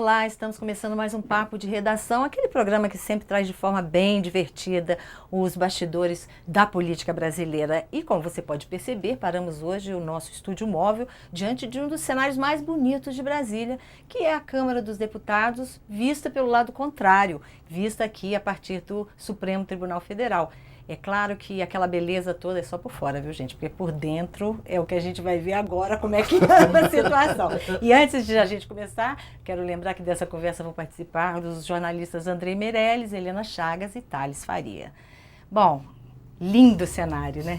Olá, estamos começando mais um Papo de Redação, aquele programa que sempre traz de forma bem divertida os bastidores da política brasileira. E como você pode perceber, paramos hoje o nosso estúdio móvel diante de um dos cenários mais bonitos de Brasília, que é a Câmara dos Deputados, vista pelo lado contrário, vista aqui a partir do Supremo Tribunal Federal. É claro que aquela beleza toda é só por fora, viu, gente? Porque por dentro é o que a gente vai ver agora, como é que anda a situação. E antes de a gente começar, quero lembrar que dessa conversa vão participar os jornalistas Andrei Meirelles, Helena Chagas e Thales Faria. Bom, lindo cenário, né?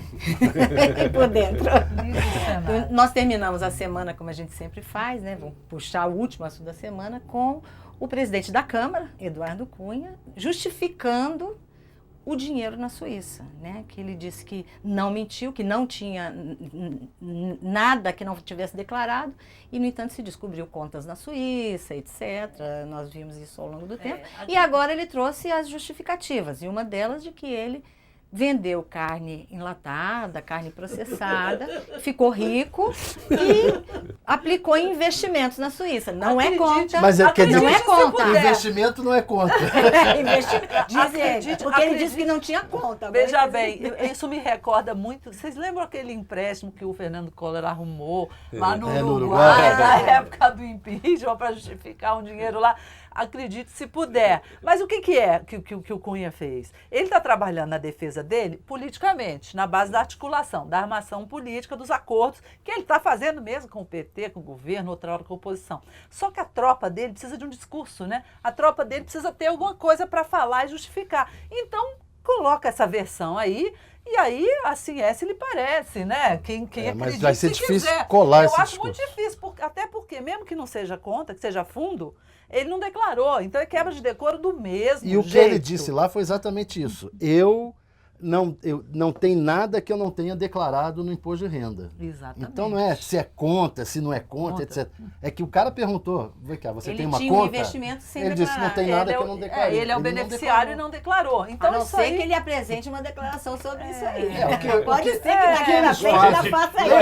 Por dentro. Lindo cenário. Nós terminamos a semana, como a gente sempre faz, né? Vamos puxar o último assunto da semana com o presidente da Câmara, Eduardo Cunha, justificando o dinheiro na Suíça, né? Que ele disse que não mentiu, que não tinha nada que não tivesse declarado e, no entanto, se descobriu contas na Suíça, etc. Nós vimos isso ao longo do tempo. E agora ele trouxe as justificativas, e uma delas de que ele vendeu carne enlatada, carne processada, ficou rico e aplicou em investimentos na Suíça. Não é conta. Mas quer dizer, não é conta. Investimento não é conta. Diz ele, porque ele disse que não tinha conta. Veja bem, isso me recorda muito. Vocês lembram aquele empréstimo que o Fernando Collor arrumou lá no Uruguai, na época do impeachment, para justificar um dinheiro lá? Acredite se puder. Mas o que é que o Cunha fez? Ele está trabalhando na defesa dele politicamente, na base da articulação, da armação política, dos acordos que ele está fazendo mesmo com o PT, com o governo, outra hora com a oposição. Só que a tropa dele precisa de um discurso, né? A tropa dele precisa ter alguma coisa para falar e justificar. Então, coloca essa versão aí. E aí, assim, se lhe parece, né? Quem acredita, mas vai ser difícil quiser. colar esse Eu acho discurso. muito difícil, até porque, mesmo que não seja conta, que seja fundo, ele não declarou. Então, é quebra de decoro do mesmo E o jeito. que ele disse lá foi exatamente isso. Eu não tenho nada que eu não tenha declarado no imposto de renda. Exatamente. Então não é se é conta, se não é conta, etc. É que o cara perguntou, vem cá, você ele tem uma tinha conta? um investimento sem ele disse, não tem nada que eu não declarei. Ele é o beneficiário e não declarou. Então, a não isso ser aí... que ele apresente uma declaração sobre isso aí. Pode ser que daqui na frente ainda faça isso.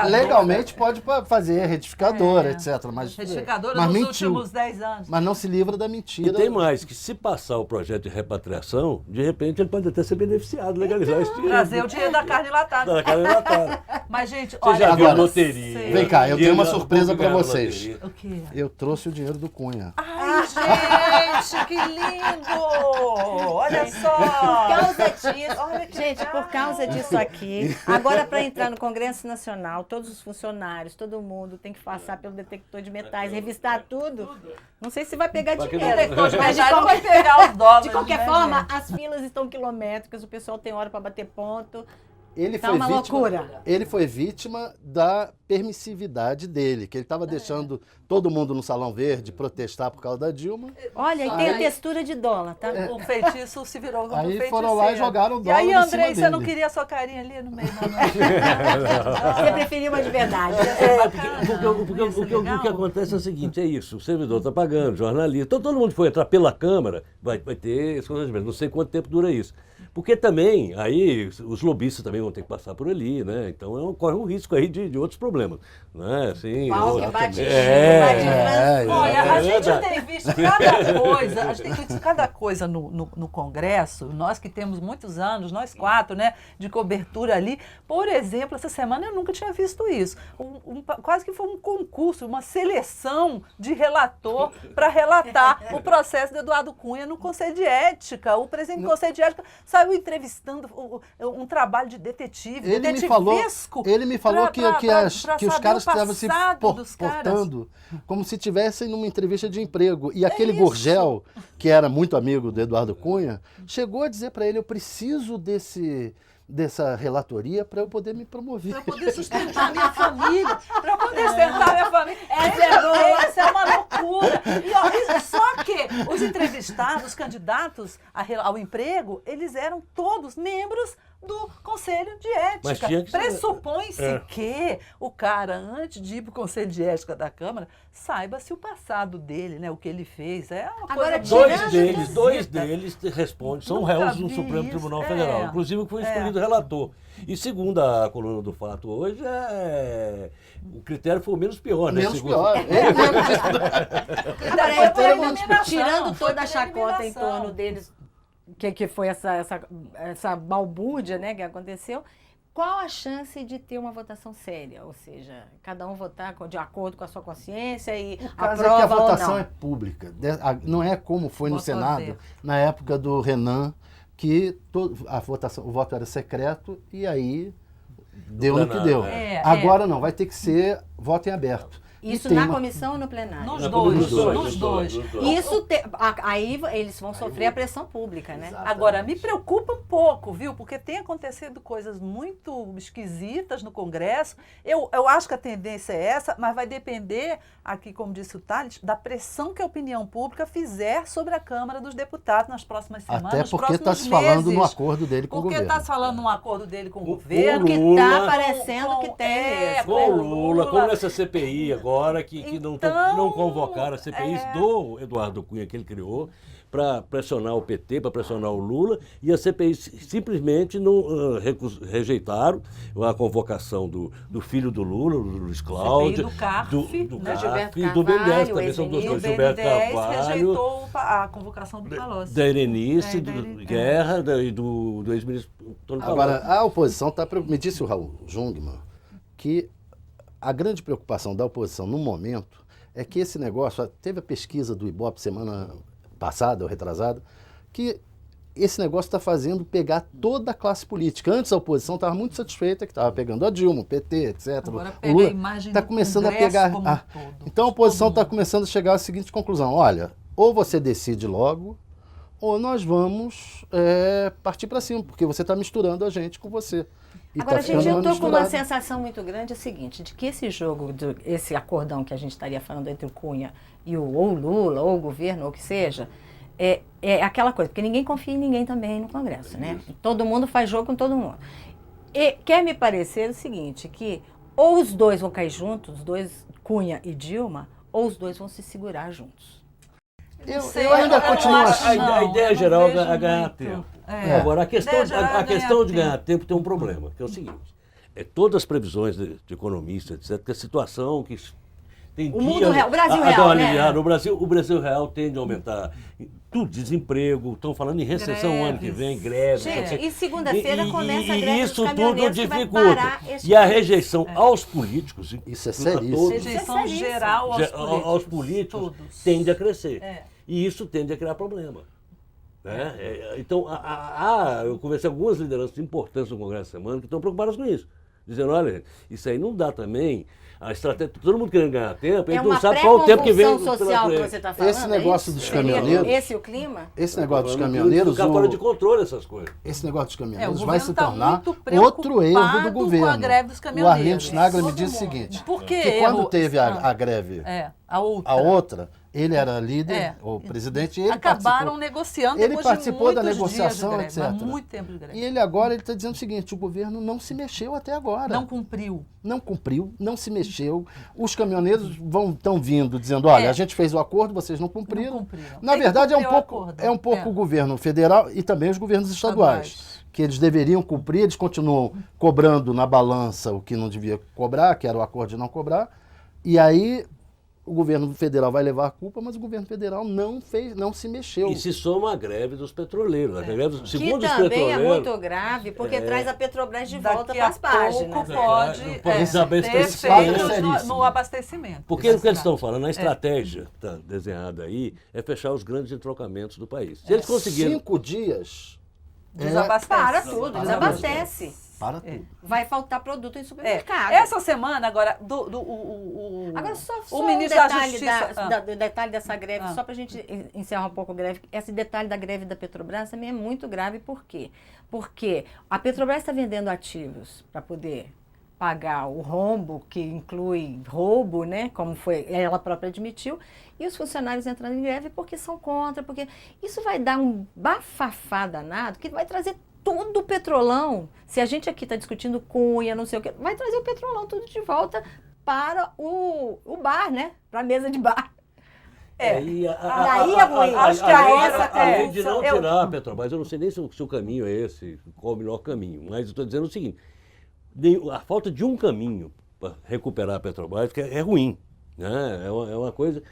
Legalmente pode fazer retificadora, etc. Mas, retificadora mas nos mentiu, últimos 10 anos. mas não se livra da mentira. E tem mais, que se passar o projeto de repatriação, de repente ele pode até ser beneficiado, legalizar esse dinheiro. Trazer o dinheiro da carne enlatada. Da carne enlatada. Mas, gente, Você olha... já viu agora, loteria? Vem cá, eu tenho uma Dinheiro surpresa pra ganhando vocês. loteria. O quê? Eu trouxe o dinheiro do Cunha. Ai, gente, que lindo! Olha só! Por causa disso, gente, por causa disso aqui, agora para entrar no Congresso Nacional, todos os funcionários, todo mundo tem que passar pelo detector de metais, revistar tudo. Não sei se vai pegar dinheiro. detector de Mas metais não vai pegar os dólares. de qualquer né, forma, gente? as filas estão quilométricas, o pessoal tem hora para bater ponto. Ele Tá foi uma vítima, loucura. Ele foi vítima da permissividade dele, que ele estava deixando todo mundo no Salão Verde protestar por causa da Dilma. Olha, e tem a textura de dólar, tá? O feitiço se virou como Aí feiticeiro. foram lá e jogaram o E dólar aí, em cima Andrei, você dele. não queria a sua carinha ali no meio da Você preferiu uma de verdade. O que acontece é o seguinte, é isso, o servidor está pagando, jornalista, então todo mundo foi entrar pela Câmara, vai ter esse constrangimento, não sei quanto tempo dura isso. Porque também, aí, os lobistas também vão ter que passar por ali, né? Então corre um risco aí de outros problemas, né? Assim, Pau que bate Olha, a gente verdade. tem visto cada coisa, a gente tem visto cada coisa no Congresso, nós que temos muitos anos, nós quatro, né, de cobertura ali. Por exemplo, essa semana eu nunca tinha visto isso. Quase que foi um concurso, uma seleção de relator para relatar o processo do Eduardo Cunha no Conselho de Ética. O presidente do Conselho de Ética saiu entrevistando um trabalho de detetive, Ele me falou que os caras estavam se portando como se estivessem numa entrevista de emprego. E aquele Gurgel, que era muito amigo do Eduardo Cunha, chegou a dizer para ele, eu preciso dessa relatoria para eu poder me promover. Para eu poder sustentar minha família, para eu poder sustentar minha família. Essa é uma loucura. E só que os entrevistados, os candidatos ao emprego, eles eram todos membros do Conselho de Ética. ética. Pressupõe-se que o cara, antes de ir para o Conselho de Ética da Câmara, saiba se o passado dele, né, o que ele fez. É uma Agora, coisa dois deles respondem, são réus no Supremo Tribunal Federal, inclusive o que foi escolhido relator. E segundo a coluna do Fato hoje, o critério foi o menos pior, né? Menos pior. Agora, eu pergunto, tirando toda a chacota em torno deles, que foi essa balbúrdia, né, que aconteceu, qual a chance de ter uma votação séria? Ou seja, cada um votar de acordo com a sua consciência e aprova que a ou votação não? é pública. Não é como foi no Senado, na época do Renan, que o voto era secreto e aí deu no que deu. Agora não, vai ter que ser voto em aberto. Isso na comissão ou no plenário? Nos dois. Isso aí eles vão sofrer a pressão pública, né? Exatamente. Agora, me preocupa um pouco, viu? Porque tem acontecido coisas muito esquisitas no Congresso. Eu acho que a tendência é essa, mas vai depender, aqui, como disse o Thales, da pressão que a opinião pública fizer sobre a Câmara dos Deputados nas próximas semanas, até porque está se falando no acordo dele com o governo. Porque está se falando no acordo dele com o governo. Que está parecendo que tem. Com o Lula, como nessa CPI agora. Que não convocaram a CPI do Eduardo Cunha, que ele criou, para pressionar o PT, para pressionar o Lula, e a CPI simplesmente não rejeitaram a convocação do filho do Lula, do Luiz Cláudio, do CARF, e do BNDES, também são dois, Gilberto Carvalho, rejeitou a convocação do Palocci. Da Erenice, do Guerra e do ex-ministro Antônio Palocci. Agora, a oposição está... Me disse o Raul Jungmann que a grande preocupação da oposição no momento é que esse negócio, teve a pesquisa do Ibope semana passada ou retrasada, que esse negócio está fazendo pegar toda a classe política. Antes a oposição estava muito satisfeita que estava pegando a Dilma, o PT, etc. Agora o pega Lula a imagem está do começando a Congresso pegar. como um todo. Então a oposição está começando a chegar à seguinte conclusão: olha, ou você decide logo, ou nós vamos partir para cima, porque você está misturando a gente com você. Agora, gente, eu estou com uma sensação muito grande, é o seguinte, de que esse jogo, esse acordão que a gente estaria falando entre o Cunha e ou o Lula, ou o governo, ou o que seja, é aquela coisa, porque ninguém confia em ninguém também no Congresso, né? Todo mundo faz jogo com todo mundo. E quer me parecer o seguinte, que ou os dois vão cair juntos, os dois, Cunha e Dilma, ou os dois vão se segurar juntos. Eu ainda continuo achando. A ideia geral é ganhar tempo. Agora, a questão de ganhar tempo tem um problema, que é o seguinte: todas as previsões de economistas, etc., que a situação que tem o mundo real, o Brasil real, né? O Brasil real tende a aumentar tudo, desemprego, estão falando em recessão o ano que vem, greve. Gente, e segunda-feira começa a greve isso dos tudo dificulta. E a rejeição aos políticos, isso é seríssimo. Rejeição geral aos políticos tende a crescer. E isso tende a criar problema. Né? Então, eu conversei com algumas lideranças importantes no Congresso essa semana que estão preocupadas com isso. Dizendo, olha, isso aí não dá também. A estratégia, todo mundo querendo ganhar tempo, a gente não sabe qual o tempo que vem. Social que você está falando, esse negócio dos caminhoneiros. Esse o clima? Esse negócio dos caminhoneiros. Ficar fora de controle essas coisas. Esse negócio dos caminhoneiros vai se tornar outro erro do governo. Com a greve dos O caminhoneiros. Arlindo Schnagler me disse o seguinte: que quando teve a greve, a outra, ele era líder, o presidente, e ele acabaram negociando ele participou da negociação, de greve, etc. muito tempo de greve. E ele agora está dizendo o seguinte: o governo não se mexeu até agora. Não cumpriu. Não cumpriu, não se mexeu. Os caminhoneiros estão vindo dizendo, olha, a gente fez o acordo, vocês não cumpriram. Não cumpriram. Na verdade, é um pouco o governo federal e também os governos estaduais, que eles deveriam cumprir, eles continuam cobrando na balança o que não devia cobrar, que era o acordo de não cobrar, e aí o governo federal vai levar a culpa, mas o governo federal não se mexeu. E se soma a greve dos petroleiros. A greve dos, segundo que os também petroleiros, é muito grave, porque traz a Petrobras de volta para as páginas. Pode ter efeitos no abastecimento. Porque o que eles estão falando, a estratégia está desenhada aí, é fechar os grandes entrocamentos do país. Se eles conseguirem... 5 dias... Desabastece. Para tudo, desabastece. Para tudo. Vai faltar produto em supermercado. Essa semana, agora, agora só o ministro da Justiça... O detalhe dessa greve, só para a gente encerrar um pouco a greve, esse detalhe da greve da Petrobras também é muito grave. Por quê? Porque a Petrobras está vendendo ativos para poder pagar o rombo, que inclui roubo, né, como ela própria admitiu, e os funcionários entrando em greve porque são contra, porque isso vai dar um bafafá danado que vai trazer todo o Petrolão, se a gente aqui está discutindo Cunha, não sei o quê, vai trazer o Petrolão tudo de volta para o bar, né? Para a mesa de bar. Daí é ruim. Acho que além de não tirar a Petrobras, eu não sei nem se o caminho é esse, qual o melhor caminho, mas eu estou dizendo o seguinte, a falta de um caminho para recuperar a Petrobras é ruim, né? É uma coisa...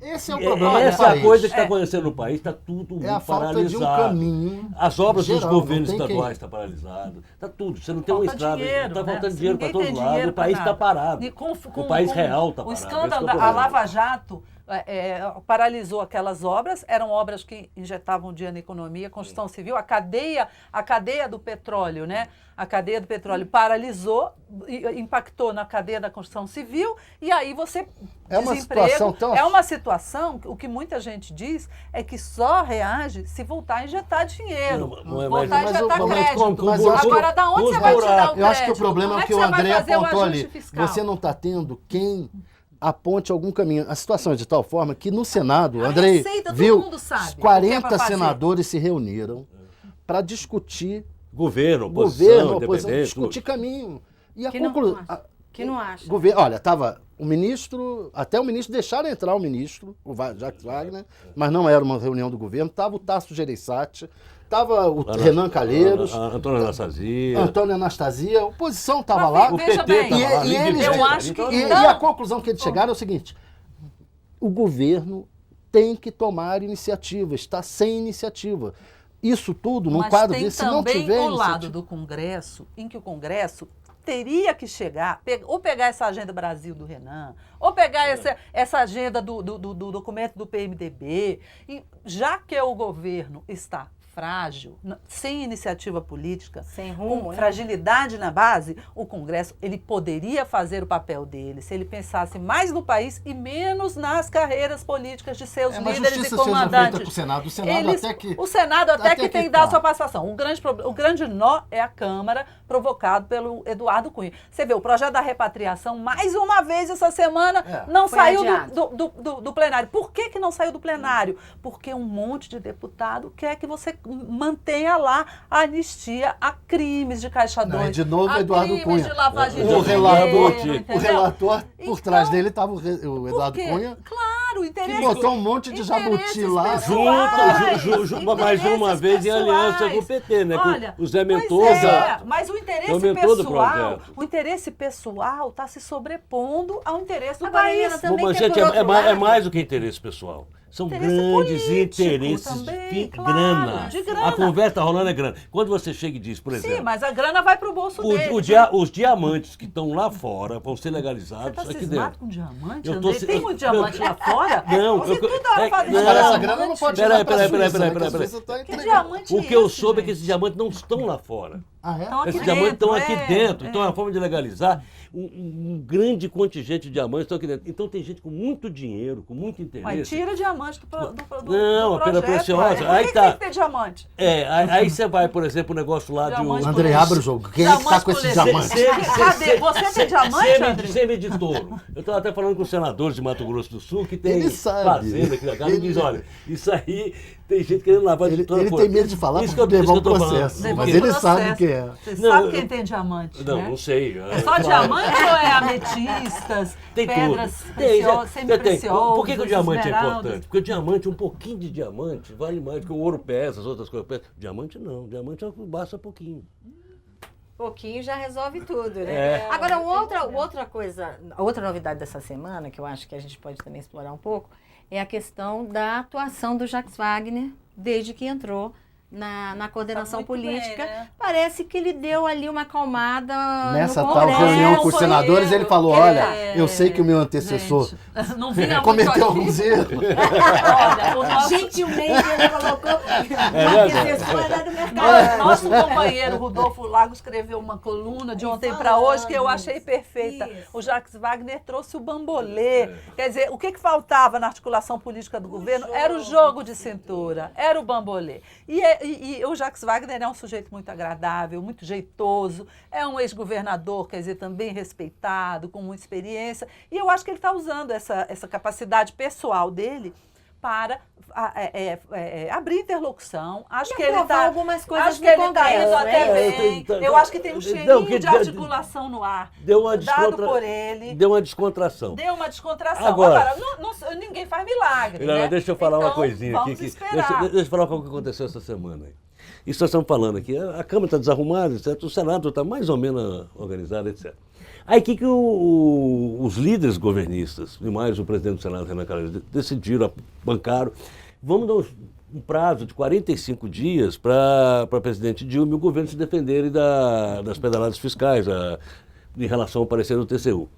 Esse é o problema do Essa país. É a coisa que está acontecendo no país, está tudo a falta paralisado. de um caminho. As obras geral, dos governos não tem estaduais estão paralisadas. Está tudo. Você não tem uma estrada. Está faltando dinheiro para todo lado. O país está parado. O país real está parado. O escândalo da Lava Jato paralisou aquelas obras, eram obras que injetavam dinheiro na economia, construção civil, a cadeia do petróleo, né? A cadeia do petróleo paralisou, impactou na cadeia da construção civil, e aí você É uma situação, o que muita gente diz é que só reage se voltar a injetar dinheiro, voltar a injetar crédito. Agora, da onde você vai tirar o crédito? Eu acho que o problema é o que o André apontou ali. Você não está tendo quem aponte algum caminho. A situação é de tal forma que no Senado, o Andrei viu, 40 senadores se reuniram para discutir governo, oposição, discutir caminho. E a conclusão... Que não acha. Olha, estava o ministro, até o ministro, deixaram entrar o ministro, o Jacques Wagner, mas não era uma reunião do governo, estava o Tasso Gereissati, estava o Renan Calheiros, Antônio Anastasia, a oposição estava lá, o PT estava lá. E a conclusão que eles chegaram é o seguinte, o governo tem que tomar iniciativa, está sem iniciativa. Isso tudo, num quadro desse, se não tiver... Mas tem também o lado do Congresso, em que o Congresso teria que chegar, ou pegar essa agenda Brasil do Renan, ou pegar essa agenda do documento do PMDB, e já que o governo está frágil, sem iniciativa política, sem rumo, com fragilidade na base, o Congresso ele poderia fazer o papel dele se ele pensasse mais no país e menos nas carreiras políticas de seus líderes e comandantes. O Senado até que tem que dar a sua participação. O grande nó é a Câmara, provocado pelo Eduardo Cunha. Você vê, o projeto da repatriação, mais uma vez essa semana, não saiu do plenário. Por que não saiu do plenário? Porque um monte de deputado quer que você mantenha lá a anistia a crimes de Caixa 2. De novo, Eduardo Cunha. De lavagem o relator, por trás dele estava o Eduardo Cunha. Claro, o interesse... Que botou um monte de jabuti lá. Junto, mais uma vez, em aliança com o PT, né? Olha, o Zé Mentosa. Mas o interesse pessoal está se sobrepondo ao interesse do país. Mas, gente, é mais do que interesse pessoal. São grandes interesses de grana. A conversa está rolando é grana. Quando você chega e diz, por exemplo... Sim, mas a grana vai para o bolso dele. Os diamantes que estão lá fora vão ser legalizados aqui dentro. Você está cismado com diamante, André? Tem muito diamante lá fora? Não. Essa grana não pode chegar para a Suíça. Que diamante o que eu soube é que esses diamantes não estão lá fora. Esses diamantes estão aqui dentro. Então, é uma forma de legalizar. Um grande contingente de diamantes estão aqui dentro. Então, tem gente com muito dinheiro, com muito interesse. Mas tira diamante do Não, a pedra preciosa. Aí tá. Tem que ter diamante. Aí você vai, por exemplo, o negócio lá de... André, abre o jogo. Quem é que está com esse diamante? Cadê? Você tem diamante, André? Semi de touro. Eu estava até falando com os senadores de Mato Grosso do Sul, que tem fazenda aqui na casa, e diz, olha, isso aí... Tem gente querendo lavar de toda Ele tem medo de falar porque levar um processo. Mas ele sabe o que é. Você sabe quem tem diamante, Não, né? não sei. É só diamante ou é ametistas, pedras semi-preciosas? Por que o diamante é importante? Porque o diamante, um pouquinho de diamante, vale mais do que o ouro pesa, as outras coisas pesam. Diamante não, diamante basta pouquinho. Pouquinho já resolve tudo, né? Agora, outra novidade dessa semana, que eu acho que a gente pode também explorar um pouco, é a questão da atuação do Jacques Wagner desde que entrou na coordenação política. Bem, né? Parece que ele deu ali uma acalmada nessa tal reunião com os senadores, ele falou, olha, eu sei que o meu antecessor cometeu alguns erros. Gentilmente ele colocou o antecessor lá no mercado. Nosso companheiro Rodolfo Lago escreveu uma coluna de ontem para hoje que eu achei perfeita. O Jacques Wagner trouxe o bambolê. Quer dizer, o que faltava na articulação política do governo era o jogo de cintura, era o bambolê. E o Jacques Wagner é um sujeito muito agradável, muito jeitoso, é um ex-governador, quer dizer, também respeitado, com muita experiência. E eu acho que ele está usando essa capacidade pessoal dele para abrir interlocução. Acho E que ele está algumas coisas acho que ele está indo até bem. Eu acho que tem um cheirinho de articulação no ar, dado por ele. Deu uma descontração. Deu uma descontração. Agora ninguém faz milagre, não, né? Deixa eu falar uma então, coisinha aqui. Deixa eu falar o que aconteceu essa semana aí. Isso nós estamos falando aqui. A Câmara está desarrumada, etc. O Senado está mais ou menos organizado, etc. Aí o que os líderes governistas, e mais o presidente do Senado, Renan Calheiros, decidiram, bancaram, vamos dar um prazo de 45 dias para a presidente Dilma e o governo se defenderem das pedaladas fiscais em relação ao parecer do TCU.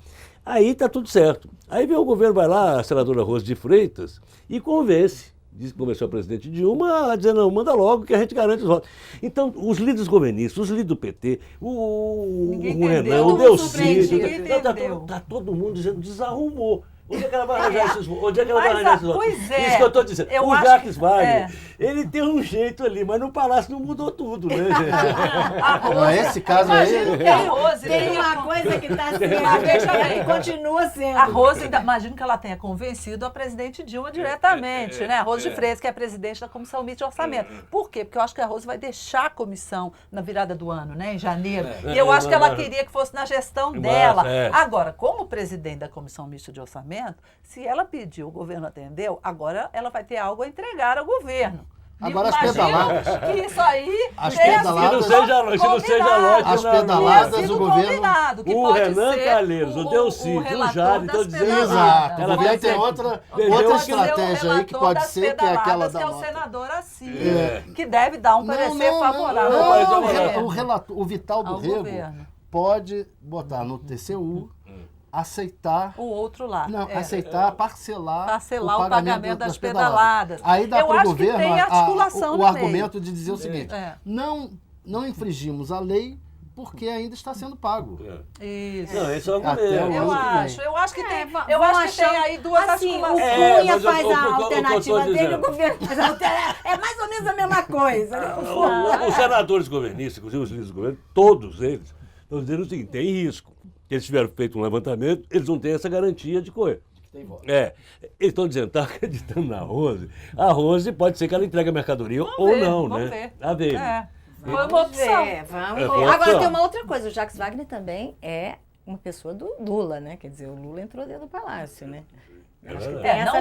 Aí está tudo certo. Aí vem o governo, vai lá, a senadora Rose de Freitas, e convence. Diz que convenceu a presidente Dilma a dizer, não, manda logo que a gente garante os votos. Então, os líderes governistas, os líderes do PT, o Renan, o Delcídio, está todo mundo dizendo, desarrumou. Onde é que ela vai arranjar esses votos? Onde é que ela vai arranjar esses votos? Pois é. Isso que eu estou dizendo. O Jacques Wagner, ele tem um jeito ali, mas no Palácio não mudou tudo, né? Esse caso aí... Tem uma coisa que está sendo, e continua sendo. A Rose, imagino que ela tenha convencido a presidente Dilma diretamente, né? A Rose de Freitas, que é a presidente da Comissão Mista de Orçamento. Por quê? Porque eu acho que a Rose vai deixar a comissão na virada do ano, né? Em janeiro. E eu acho que ela queria que fosse na gestão dela. Agora, como presidente da Comissão Mista de Orçamento, se ela pediu, o governo atendeu, agora ela vai ter algo a entregar ao governo. Agora as pedaladas. Que isso aí. As pedaladas. Se não seja lógico, as pedaladas do governo. O Renan Calheiros, o Delcídio, o Jade, estou dizendo. Exato. Ela vai ter outra estratégia aí que pode ser que é aquela da. Que é o senador Assis, que deve dar um parecer favorável. O Vital do Rego pode botar no TCU. Aceitar o outro lá. Não, aceitar, parcelar o pagamento das pedaladas. Aí dá para o governo o argumento de dizer o seguinte: não infringimos a lei porque ainda está sendo pago. Isso. Não, esse é o argumento. Eu acho que tem aí duas articulações. O Cunha faz a alternativa dele, o governo faz a alternativa. É mais ou menos a mesma coisa. Os senadores governistas, inclusive os líderes do governo, todos eles, estão dizendo o seguinte: tem risco. Eles tiveram feito um levantamento, eles não têm essa garantia de coisa. Eles estão dizendo, está acreditando na Rose. A Rose pode ser que ela entregue a mercadoria ou não, né? Vamos ver. Foi uma opção. Vamos ver. Agora tem uma outra coisa, o Jacques Wagner também é uma pessoa do Lula, né? Quer dizer, o Lula entrou dentro do palácio, né? Não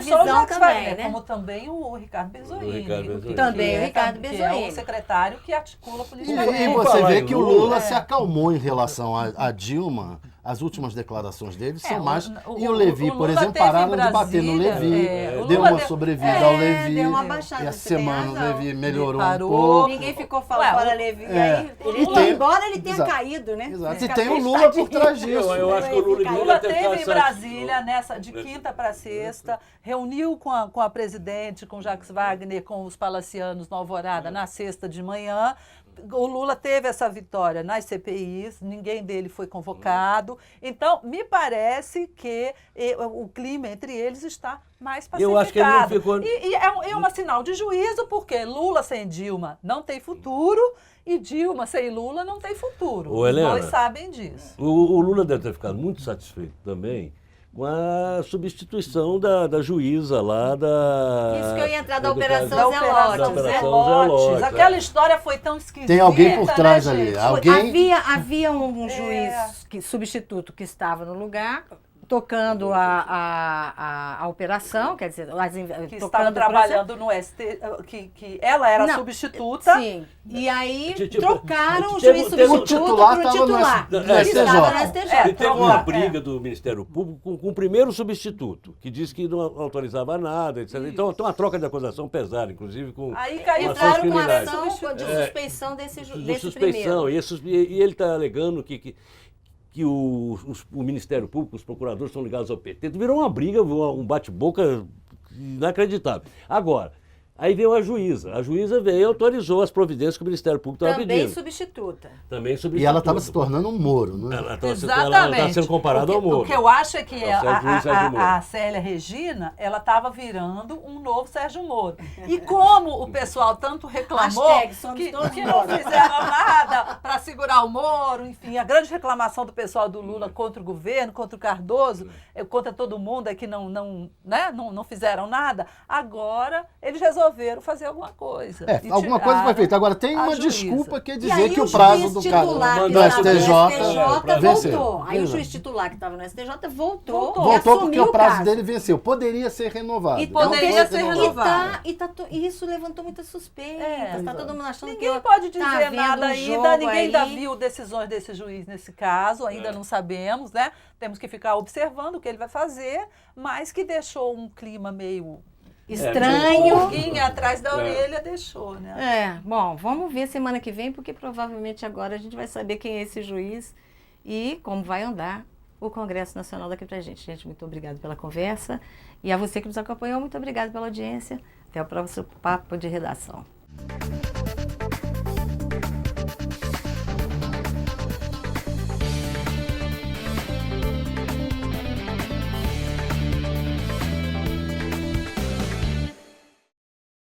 só o Jacques Wagner, como também o Ricardo Bezzoini. Também o Ricardo Bezzoini. Que é o secretário que articula a política. E você vê que o Lula se acalmou em relação a Dilma. As últimas declarações dele são mais... E o Levi, por exemplo, pararam de bater no Levi. Deu uma sobrevida ao Levi. Deu uma baixada. E essa semana o Levi melhorou um pouco. Ninguém ficou falando fora Levi. Embora ele tenha caído, né? Exato. E tem o Lula por trás disso. Eu acho que o Lula teve em Brasília, de quinta para sexta, reuniu com a presidente, com Jacques Wagner, com os palacianos no Alvorada, na sexta de manhã. O Lula teve essa vitória nas CPIs, ninguém dele foi convocado. Então, me parece que o clima entre eles está mais pacificado. Eu acho que ele não ficou... E é um sinal de juízo, porque Lula sem Dilma não tem futuro e Dilma sem Lula não tem futuro. Os dois sabem disso. O Lula deve ter ficado muito satisfeito também com a substituição da juíza lá da... Isso que eu ia entrar da Operação Zelotes. Aquela história foi tão esquisita. Tem alguém por trás ali. Havia um juiz substituto que estava no lugar, tocando a operação, quer dizer... Que estava trabalhando no ST, que ela era substituta. Sim. E aí trocaram o juiz substituto para o titular. Estava no STJ. E teve uma briga do Ministério Público com o primeiro substituto, que disse que não autorizava nada, etc. Então tem uma troca de acusação pesada, inclusive com entraram com a ação de suspeição desse primeiro. E ele está alegando que o Ministério Público, os procuradores estão ligados ao PT. Virou uma briga, um bate-boca inacreditável. Agora, aí veio a juíza. A juíza veio e autorizou as providências que o Ministério Público estava pedindo. Também substituta. E ela estava se tornando um Moro, né? Ela estava sendo comparada ao Moro. O que eu acho é que a Célia Regina, ela estava virando um novo Sérgio Moro. E como o pessoal tanto reclamou que não fizeram nada para segurar tirar o Moro, enfim, a grande reclamação do pessoal do Lula contra o governo, contra o Cardoso, contra todo mundo é que não fizeram nada. Agora eles resolveram fazer alguma coisa. Alguma coisa foi feita. Agora tem uma desculpa que é dizer que o prazo do STJ voltou. Aí o juiz titular que estava no STJ voltou porque o prazo dele venceu. Poderia ser renovado. Poderia ser renovado. E isso levantou muitas suspeitas. Está todo mundo achando ninguém pode dizer nada ainda. Ninguém ainda viu decisões desse juiz nesse caso. Ainda não sabemos, né? Temos que ficar observando o que ele vai fazer, mas que deixou um clima meio estranho. Pulguinha atrás da orelha deixou, né? Bom, vamos ver semana que vem, porque provavelmente agora a gente vai saber quem é esse juiz e como vai andar o Congresso Nacional daqui pra gente. Gente, muito obrigada pela conversa. E a você que nos acompanhou, muito obrigada pela audiência. Até o próximo Papo de Redação.